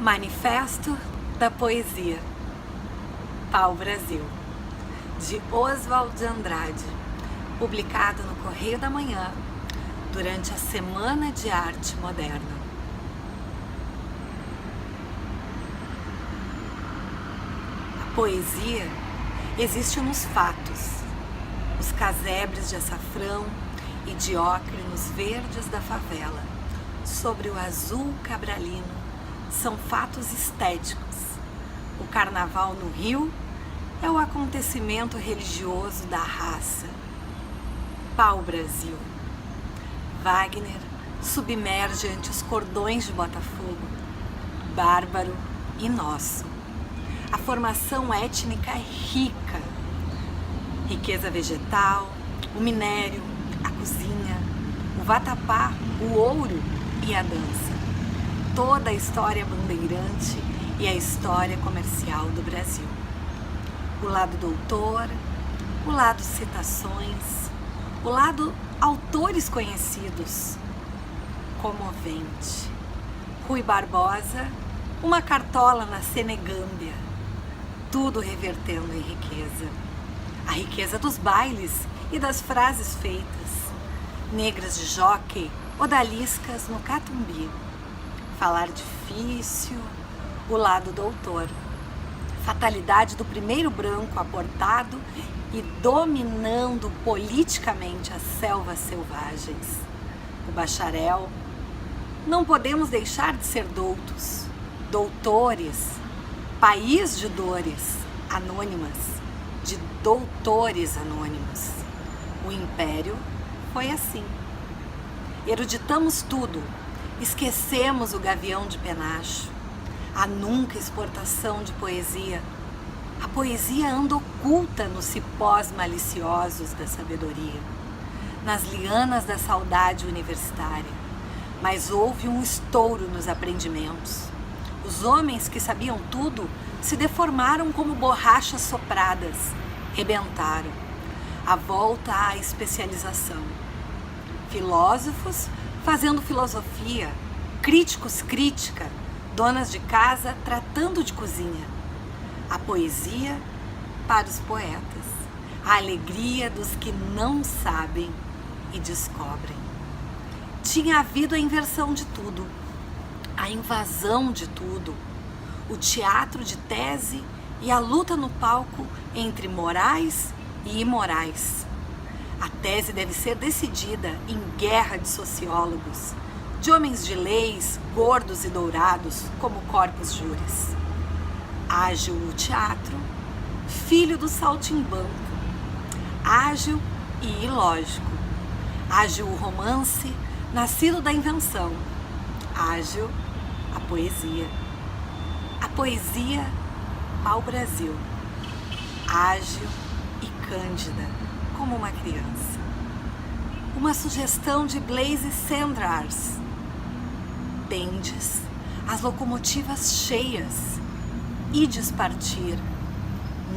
Manifesto da Poesia, Pau-Brasil, de Oswald de Andrade, publicado no Correio da Manhã durante a Semana de Arte Moderna. A poesia existe nos fatos, os casebres de açafrão e diócrinos verdes da favela, sobre o azul cabralino, são fatos estéticos. O carnaval no Rio é o acontecimento religioso da raça. Pau-Brasil. Wagner submerge ante os cordões de Botafogo, bárbaro e nosso. A formação étnica é rica. Riqueza vegetal, o minério, a cozinha, o vatapá, o ouro e a dança. Toda a história bandeirante e a história comercial do Brasil. O lado doutor, o lado citações, o lado autores conhecidos. Comovente. Rui Barbosa, uma cartola na Senegâmbia. Tudo revertendo em riqueza. A riqueza dos bailes e das frases feitas. Negras de jockey, odaliscas no Catumbi. Falar difícil, o lado doutor. Fatalidade do primeiro branco aportado e dominando politicamente as selvas selvagens. O bacharel. Não podemos deixar de ser doutos, doutores, país de dores anônimas, de doutores anônimos. O império foi assim. Eruditamos tudo. Esquecemos o gavião de penacho, a nunca exportação de poesia. A poesia anda oculta nos cipós maliciosos da sabedoria, nas lianas da saudade universitária. Mas houve um estouro nos aprendimentos. Os homens que sabiam tudo se deformaram como borrachas sopradas, rebentaram. A volta à especialização. Filósofos fazendo filosofia, críticos crítica, donas de casa tratando de cozinha. A poesia para os poetas, a alegria dos que não sabem e descobrem. Tinha havido a inversão de tudo, a invasão de tudo, o teatro de tese e a luta no palco entre morais e imorais. A tese deve ser decidida em guerra de sociólogos, de homens de leis, gordos e dourados, como corpus juris. Ágil o teatro, filho do saltimbanco. Ágil e ilógico. Ágil o romance, nascido da invenção. Ágil a poesia. A poesia Pau-Brasil. Ágil e cândida, como uma criança. Uma sugestão de Blaise Cendrars. Tendes as locomotivas cheias, ides partir.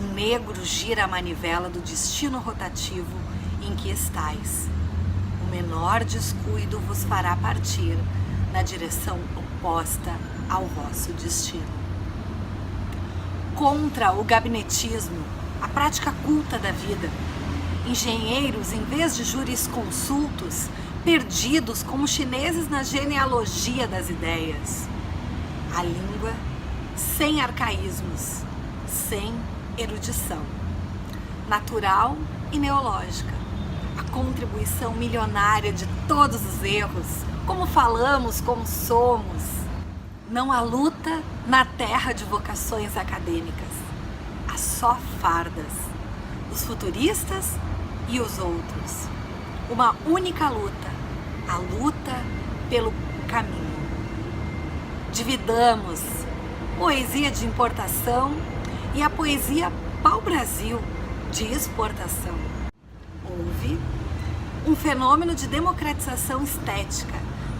Um negro gira a manivela do destino rotativo em que estais. O menor descuido vos fará partir na direção oposta ao vosso destino. Contra o gabinetismo, a prática culta da vida. Engenheiros, em vez de jurisconsultos, perdidos como chineses na genealogia das ideias. A língua sem arcaísmos, sem erudição. Natural e neológica. A contribuição milionária de todos os erros, como falamos, como somos. Não há luta na terra de vocações acadêmicas. Há só fardas. Os futuristas e os outros. Uma única luta, a luta pelo caminho. Dividamos poesia de importação e a poesia Pau-Brasil de exportação. Houve um fenômeno de democratização estética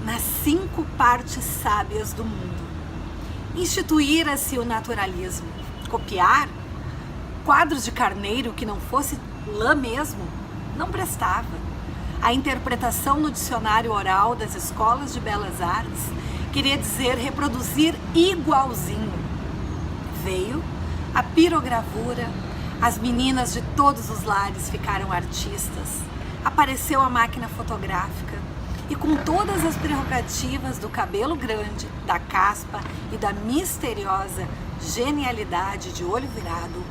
nas 5 partes sábias do mundo. Instituíra-se o naturalismo. Copiar quadros de Carneiro que não fosse lã mesmo, não prestava. A interpretação no dicionário oral das escolas de belas artes queria dizer reproduzir igualzinho. Veio a pirogravura, as meninas de todos os lares ficaram artistas, apareceu a máquina fotográfica e com todas as prerrogativas do cabelo grande, da caspa e da misteriosa genialidade de olho virado,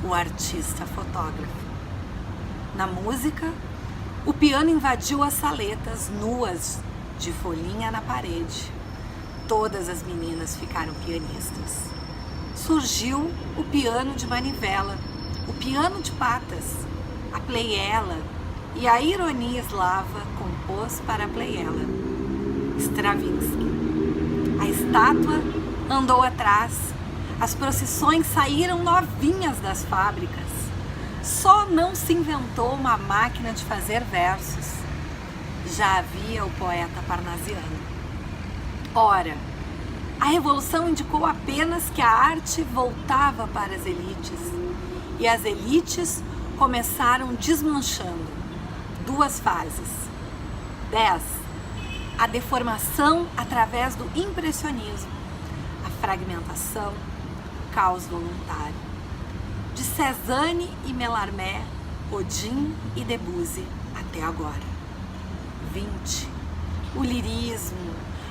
o artista fotógrafo. Na música, o piano invadiu as saletas nuas de folhinha na parede. Todas as meninas ficaram pianistas. Surgiu o piano de manivela, o piano de patas, a pleiela, e a ironia eslava compôs para a pleiela. Stravinsky. A estátua andou atrás, as procissões saíram novinhas das fábricas. Só não se inventou uma máquina de fazer versos. Já havia o poeta parnasiano. Ora, a Revolução indicou apenas que a arte voltava para as elites, e as elites começaram desmanchando. 2 fases. 10. A deformação através do impressionismo, a fragmentação, o caos voluntário. De Cézanne e Mallarmé, Odin e Debussy até agora. 20. O lirismo,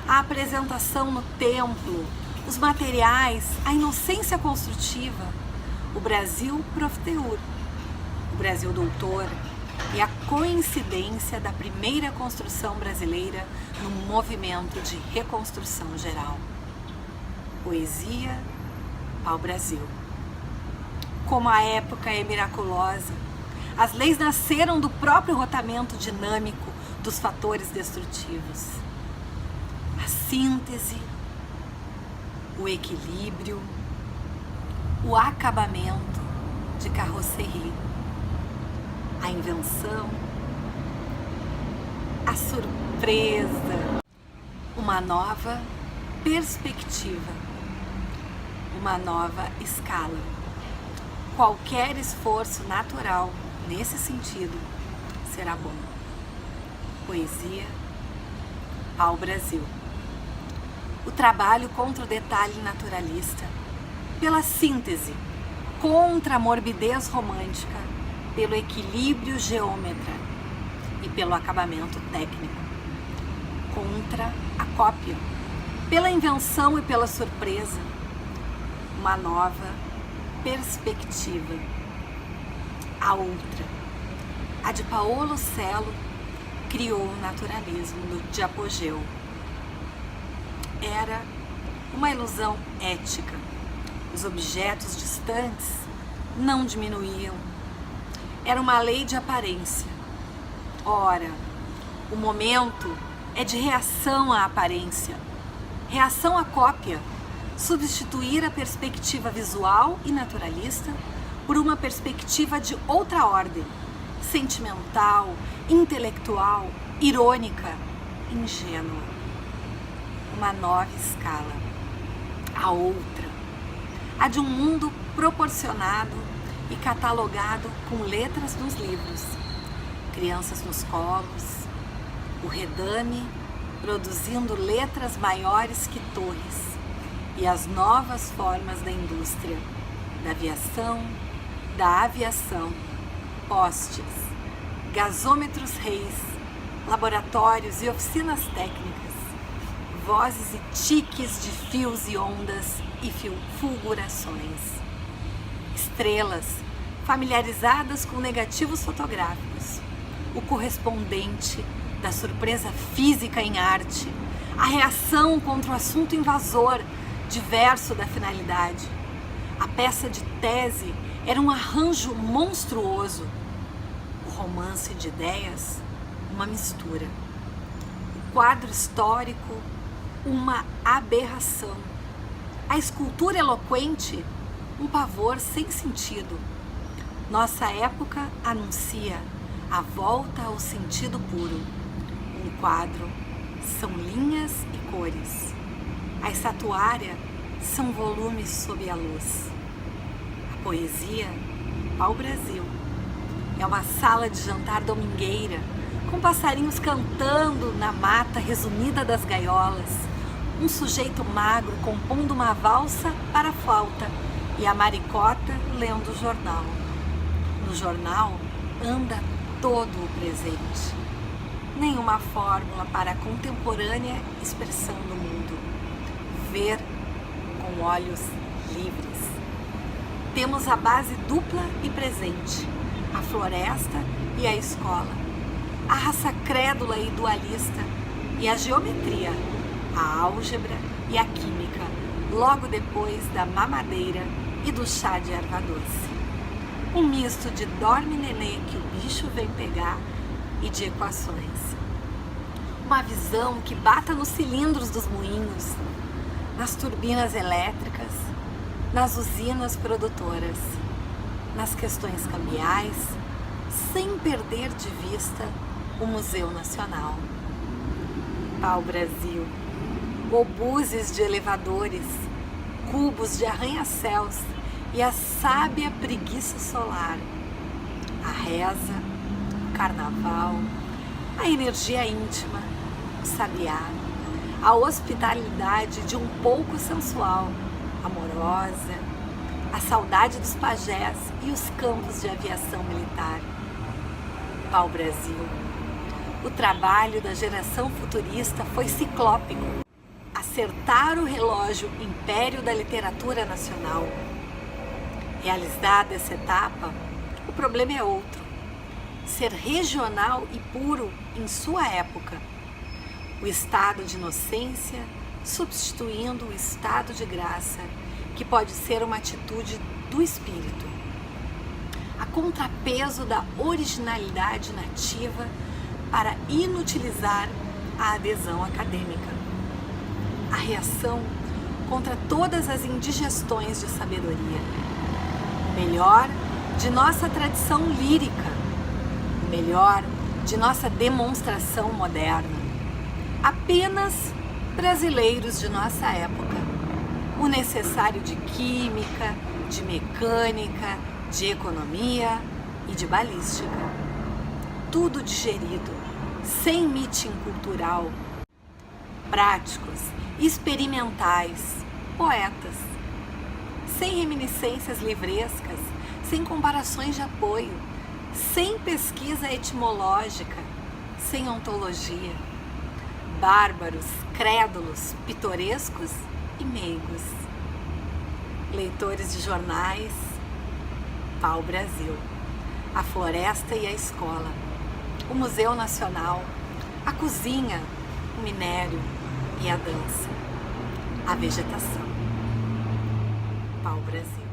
a apresentação no templo, os materiais, a inocência construtiva, o Brasil profteur, o Brasil doutor e a coincidência da primeira construção brasileira num movimento de reconstrução geral. Poesia ao Brasil. Como a época é miraculosa, as leis nasceram do próprio rotamento dinâmico dos fatores destrutivos. A síntese, o equilíbrio, o acabamento de Carrosserie, a invenção, a surpresa, uma nova perspectiva, uma nova escala. Qualquer esforço natural nesse sentido será bom. Poesia ao Brasil. O trabalho contra o detalhe naturalista, pela síntese, contra a morbidez romântica, pelo equilíbrio geômetra e pelo acabamento técnico, contra a cópia, pela invenção e pela surpresa, uma nova perspectiva. A outra, a de Paolo Cello, criou o naturalismo de apogeu. Era uma ilusão ética. Os objetos distantes não diminuíam. Era uma lei de aparência. Ora, o momento é de reação à aparência, reação à cópia, substituir a perspectiva visual e naturalista por uma perspectiva de outra ordem, sentimental, intelectual, irônica, ingênua. Uma nova escala. A outra, a de um mundo proporcionado e catalogado com letras nos livros, crianças nos colos, o redame produzindo letras maiores que torres e as novas formas da indústria, da aviação, postes, gasômetros reis, laboratórios e oficinas técnicas, vozes e tiques de fios e ondas e fulgurações, estrelas familiarizadas com negativos fotográficos, o correspondente da surpresa física em arte, a reação contra o assunto invasor diverso da finalidade. A peça de tese era um arranjo monstruoso, o romance de ideias, uma mistura, o quadro histórico, uma aberração, a escultura eloquente, um pavor sem sentido. Nossa época anuncia a volta ao sentido puro. Um quadro são linhas e cores. A estatuária são volumes sob a luz. A poesia ao Brasil é uma sala de jantar domingueira, com passarinhos cantando na mata resumida das gaiolas, um sujeito magro compondo uma valsa para a flauta e a maricota lendo o jornal. No jornal anda todo o presente. Nenhuma fórmula para a contemporânea expressão do mundo. Ver com olhos livres. Temos a base dupla e presente, a floresta e a escola, a raça crédula e dualista e a geometria, a álgebra e a química, logo depois da mamadeira e do chá de erva doce. Um misto de dorme nenê que o bicho vem pegar e de equações. Uma visão que bata nos cilindros dos moinhos, nas turbinas elétricas, nas usinas produtoras, nas questões cambiais, sem perder de vista o Museu Nacional. Pau-Brasil, obuses de elevadores, cubos de arranha-céus e a sábia preguiça solar, a reza, o carnaval, a energia íntima, o sabiá, a hospitalidade de um pouco sensual, amorosa, a saudade dos pajés e os campos de aviação militar. Pau-Brasil, o trabalho da geração futurista foi ciclópico. Acertar o relógio império da literatura nacional. Realizada essa etapa, o problema é outro. Ser regional e puro em sua época. O estado de inocência substituindo o estado de graça, que pode ser uma atitude do espírito. A contrapeso da originalidade nativa para inutilizar a adesão acadêmica. A reação contra todas as indigestões de sabedoria. O melhor de nossa tradição lírica, o melhor de nossa demonstração moderna. Apenas brasileiros de nossa época. O necessário de química, de mecânica, de economia e de balística. Tudo digerido, sem meeting cultural. Práticos, experimentais, poetas. Sem reminiscências livrescas, sem comparações de apoio, sem pesquisa etimológica, sem ontologia. Bárbaros, crédulos, pitorescos e meigos. Leitores de jornais, Pau-Brasil, a floresta e a escola, o Museu Nacional, a cozinha, o minério e a dança, a vegetação. Pau-Brasil.